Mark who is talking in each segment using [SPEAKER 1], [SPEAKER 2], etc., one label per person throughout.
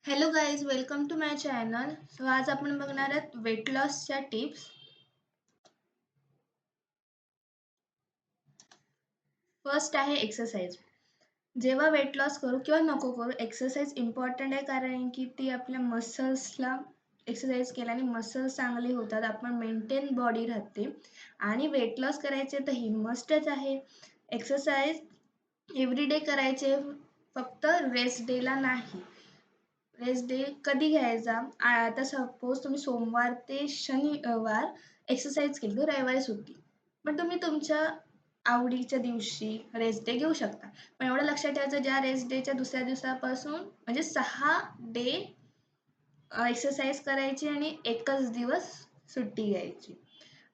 [SPEAKER 1] Hello guys, welcome to my channel. So आज आपण बघणार आहोत वेट लॉसच्या टिप्स. फर्स्ट आहे एक्सरसाइज. जेव्हा वेट लॉस करू किंवा नको करू, एक्सरसाइज इम्पॉर्टंट आहे, कारण की ती आपल्या मसल्सला एक्सरसाइज केल्याने मसल्स चांगले होतात, आपण मेंटेन बॉडी राहते. आणि वेट लॉस करायचे तर ही मस्टच आहे. एक्सरसाइज एव्हरी डे करायचे, फक्त रेस्ट डेला नाही. रेस्ट डे कधी घ्यायचा? आता सपोज तुम्ही सोमवार ते शनिवार एक्सरसाइज केली तर रविवारी सुट्टी, पण तुम्ही तुमच्या आवडीच्या दिवशी रेस्ट डे घेऊ शकता. पण एवढं लक्षात ठेवायचं, ज्या रेस्ट डेच्या दुसऱ्या दिवसापासून म्हणजे 6 डे एक्सरसाइज करायची आणि एकच दिवस सुट्टी घ्यायची.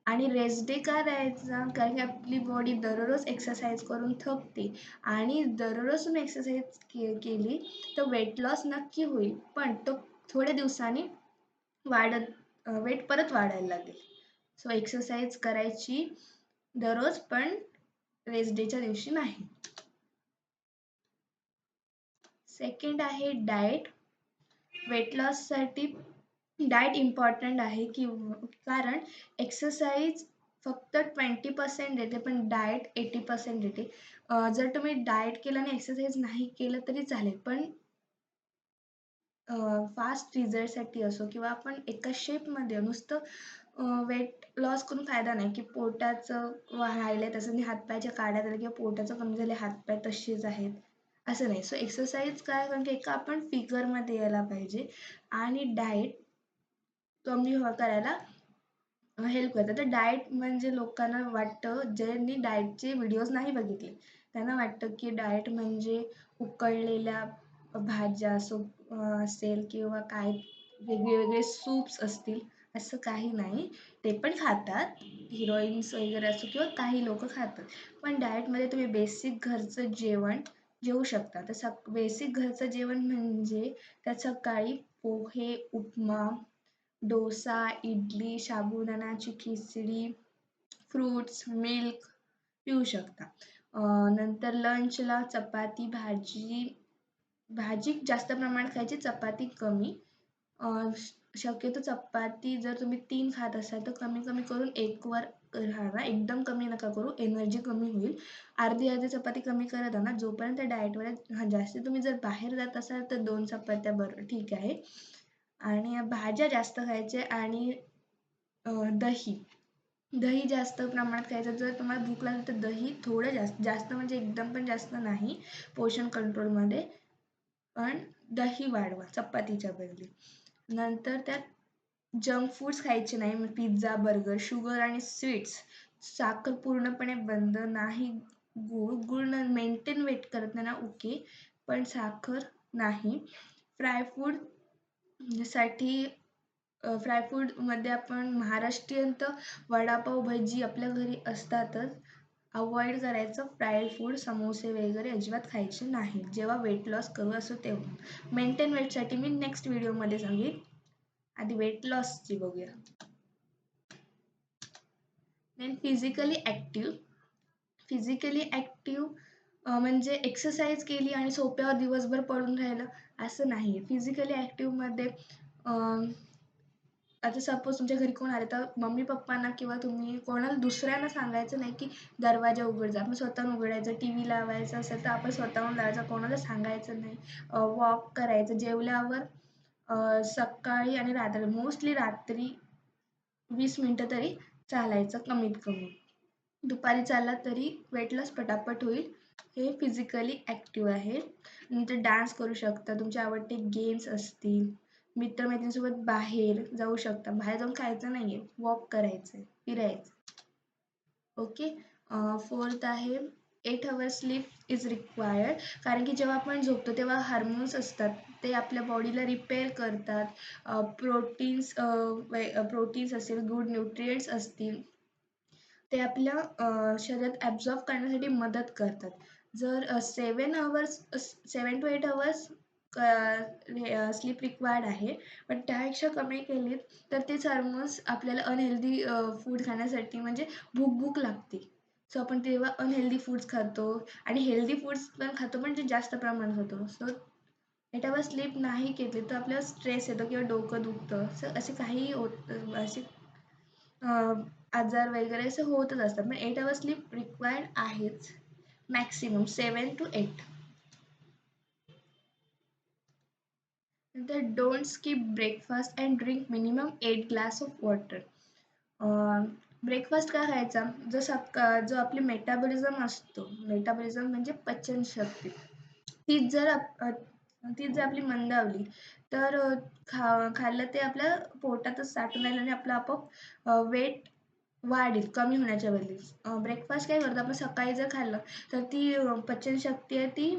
[SPEAKER 1] आणि रेस्ट डे का द्यायचा? कारण की आपली बॉडी दररोज एक्सरसाइज करून थकते, आणि दररोज तुम्ही एक्सरसाइज केली तर वेट लॉस नक्की होईल, पण तो थोड्या दिवसांनी वेट परत वाढायला लागेल. सो एक्सरसाइज करायची दररोज, पण रेस्ट डेच्या दिवशी नाही. सेकंड आहे डाएट. वेट लॉससाठी डाएट इम्पॉर्टंट आहे, की कारण एक्सरसाइज फक्त 20% देते, पण डाएट 80% देते. जर तुम्ही डाएट केलं आणि एक्सरसाइज नाही केलं तरी चालेल, पण फास्ट रिझल्टसाठी असो किंवा आपण एका शेपमध्ये नुसतं वेट लॉस करून फायदा नाही, की पोटाचं राहिलं आहे तसं हातपायच्या काड्या झाल्या किंवा पोटाचं कमी झाले हातपाय तसेच आहेत, असं नाही. सो एक्सरसाइज काय, कारण की एका आपण फिगरमध्ये यायला पाहिजे, आणि डाएट कमी करायला हेल्प करतं. तर डाएट म्हणजे लोकांना वाटतं, ज्यांनी डाएटचे व्हिडिओज नाही बघितले त्यांना वाटतं की डाएट म्हणजे उकळलेल्या भाज्या असेल किंवा काय वेगळे वेगळे सूप्स असतील. असं काही नाही. ते पण खातात, हिरोईन्स वगैरे असो किंवा काही लोक खातात, पण डाएटमध्ये तुम्ही बेसिक घरचं जेवण जेवू शकता. तर बेसिक घरचं जेवण म्हणजे त्यात सकाळी पोहे, उपमा, डोसा, इडली, साबुदाण्याची खिचडी, फ्रूट्स, मिल्क पिऊ शकता. नंतर लंचला चपाती, भाजी भाजी जास्त प्रमाणात खायची, चपाती कमी. शक्यतो चपाती जर तुम्ही 3 खात असाल तर कमी कमी करून 1वर राहा. एकदम कमी नका करू, एनर्जी कमी होईल. अर्धी अर्धी चपाती कमी करत ना जोपर्यंत डाएटवर आहे. जास्त तुम्ही जर बाहेर जात असाल तर 2 चपात्या बरं ठीक आहे. आणि भाज्या जास्त खायच्या, आणि दही दही जास्त प्रमाणात खायचं. जर तुम्हाला भूक लागली तर दही थोडं जास्त जास्त म्हणजे एकदम पण जास्त नाही, पोषण कंट्रोलमध्ये, पण दही वाढवा चपातीच्या बदली. नंतर त्यात जंक फूड्स खायचे नाही, मग पिझ्झा, बर्गर, शुगर आणि स्वीट्स. साखर पूर्णपणे बंद नाही. गुळ मेंटेन वेट करत नाही ना, ओके, पण साखर नाही. फ्राय फूड साठी फ्रायफूडमध्ये आपण महाराष्ट्रीयन तर वडापाव, भजी आपल्या घरी असतातच. अवॉइड करायचं फ्राईड फूड, समोसे वगैरे अजिबात खायचे नाही जेव्हा वेट लॉस करू असो तेव्हा. मेंटेन वेटसाठी मी नेक्स्ट व्हिडिओमध्ये सांगेन. आधी वेट लॉसची बघूया. देन फिजिकली ॲक्टिव्ह म्हणजे एक्सरसाइज केली आणि सोप्यावर दिवसभर पडून राहिलं असं नाही. फिजिकली ॲक्टिव्हमध्ये आता सपोज तुमच्या घरी कोण आले तर मम्मी पप्पांना किंवा तुम्ही कोणाला दुसऱ्यांना सांगायचं नाही की दरवाजा उघड जा. आपण स्वतःहून उघडायचं. TV लावायचं असेल तर आपण स्वतःहून लावायचं, कोणाला सांगायचं नाही. वॉक करायचं जेवल्यावर. सकाळी आणि रात्री, मोस्टली रात्री 20 मिनटं तरी चालायचं कमीत कमी. दुपारी चालला तरी वेट लॉस पटापट होईल. हे फिजिकली ॲक्टिव्ह आहे. नंतर डान्स करू शकता, तुमचे आवडते गेम्स असतील, मित्रमैत्रिणींसोबत बाहेर जाऊ शकता. बाहेर जाऊन खायचं नाही आहे, वॉक करायचं आहे, फिरायचं. ओके. फोर्थ आहे 8 hours स्लीप इज रिक्वायर्ड. कारण की जेव्हा आपण झोपतो तेव्हा हार्मोन्स असतात, ते आपल्या बॉडीला रिपेअर करतात. प्रोटीन्स असेल, गुड न्यूट्रिएंट्स असतील, ते आपल्या शरीरात ॲब्झॉर्ब करण्यासाठी मदत करतात. जर 7 to 8 hours स्लीप रिक्वायर्ड आहे, पण त्यापेक्षा कमी केलीत तर तेच हार्मोन्स आपल्याला अनहेल्दी फूड खाण्यासाठी म्हणजे भूक लागते. सो आपण तेव्हा अनहेल्दी फूड्स खातो आणि हेल्दी फूड्स पण खातो, पण ते जास्त प्रमाणात खातो. सो 8 आवर्स स्लीप नाही घेतली तर आपल्याला स्ट्रेस येतो किंवा डोकं दुखतं, असे काही असे आजार वगैरे असे होतच असतात. पण 8 आवर्स स्लीप रिक्वायर्ड आहेच, मॅक्सिमम 7 to 8. नंतर don't skip breakfast and drink minimum 8 glass of water. Breakfast काय खायचा, जो आपली मेटाबॉलिझम असतो, मेटाबॉलिझम म्हणजे पचनशक्ती, तीच जर आपली मंदावली तर खाल्लं ते आपल्या पोटातच साठून राहील आणि आपलं आपोआप वेट वाढेल, कमी होण्याच्या बदली. ब्रेकफास्ट काय करतो, आपण सकाळी जर खाल्लं तर ती पचनशक्ती आहे ती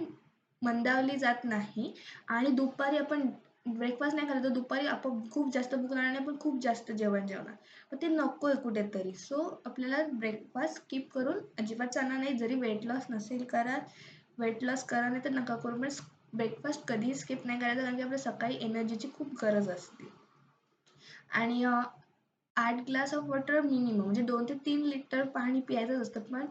[SPEAKER 1] मंदावली जात नाही आणि दुपारी आपण ब्रेकफास्ट नाही खाल्लं तर दुपारी आपण खूप जास्त भूक लागणार नाही, पण खूप जास्त जेवण जेवणार, पण ते नको आहे कुठेतरी. सो आपल्याला ब्रेकफास्ट स्किप करून अजिबात चालणार नाही. जरी वेट लॉस नसेल करा, वेट लॉस करा नाही तर नका करू, पण ब्रेकफास्ट कधीही स्किप नाही करायचा, कारण की आपल्या सकाळी एनर्जीची खूप गरज असते. आणि 8 ग्लास ऑफ वॉटर मिनिमम, म्हणजे 2 ते 3 लिटर पाणी प्यायचंच असतं, पण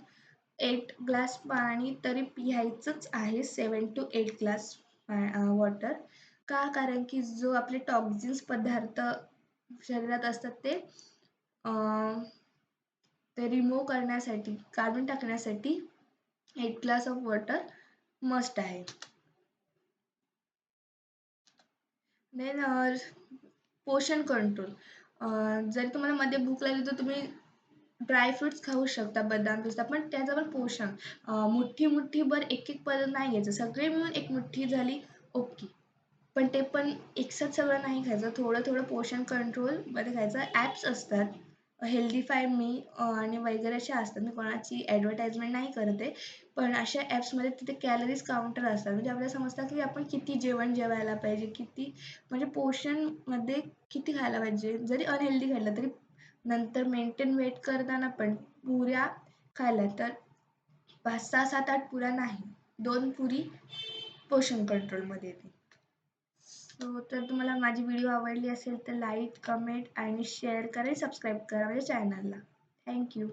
[SPEAKER 1] 8 ग्लास पाणी तरी प्यायचंच आहे. 7 to 8 ग्लास वॉटर. का, कारण की जो आपले टॉक्झिन्स पदार्थ शरीरात असतात ते रिमूव्ह करण्यासाठी, काढून टाकण्यासाठी 8 ग्लास ऑफ वॉटर मस्ट आहे. देन पोषण कंट्रोल. जर तुम्हाला मध्ये भूक लागली तर तुम्ही ड्रायफ्रुट्स खाऊ शकता, बदाम, पिस्ता, पण त्याचं पण पोषण मुठ्ठीभर एक पर्यंत नाही घ्यायचं, सगळे मिळून एक मुठ्ठी झाली ओके, पण ते पण एकसाथ सगळं नाही खायचं, थोडं थोडं पोषण कंट्रोलमध्ये खायचं. ॲप्स असतात हेल्दीफाय मी आणि वगैरे अशा असतात, मी कोणाची ॲडव्हर्टाइजमेंट नाही करते, पण अशा ॲप्समध्ये तिथे कॅलरीज काउंटर असतात, म्हणजे आपल्याला समजतं की आपण किती जेवण जेवायला पाहिजे, किती म्हणजे पोषणमध्ये किती खायला पाहिजे. जरी अनहेल्दी खाल्लं तरी नंतर मेंटेन वेट करताना पण पुऱ्या खाल्ल्या तर 5, 6, 7, 8 पुऱ्या नाही, 2 पुरी पोषण कंट्रोलमध्ये येते. सो तर तुम्हाला माझी व्हिडिओ आवडली असेल तर लाईक, कमेंट आणि शेअर करा, सबस्क्राईब करा माझ्या चॅनलला. थँक्यू.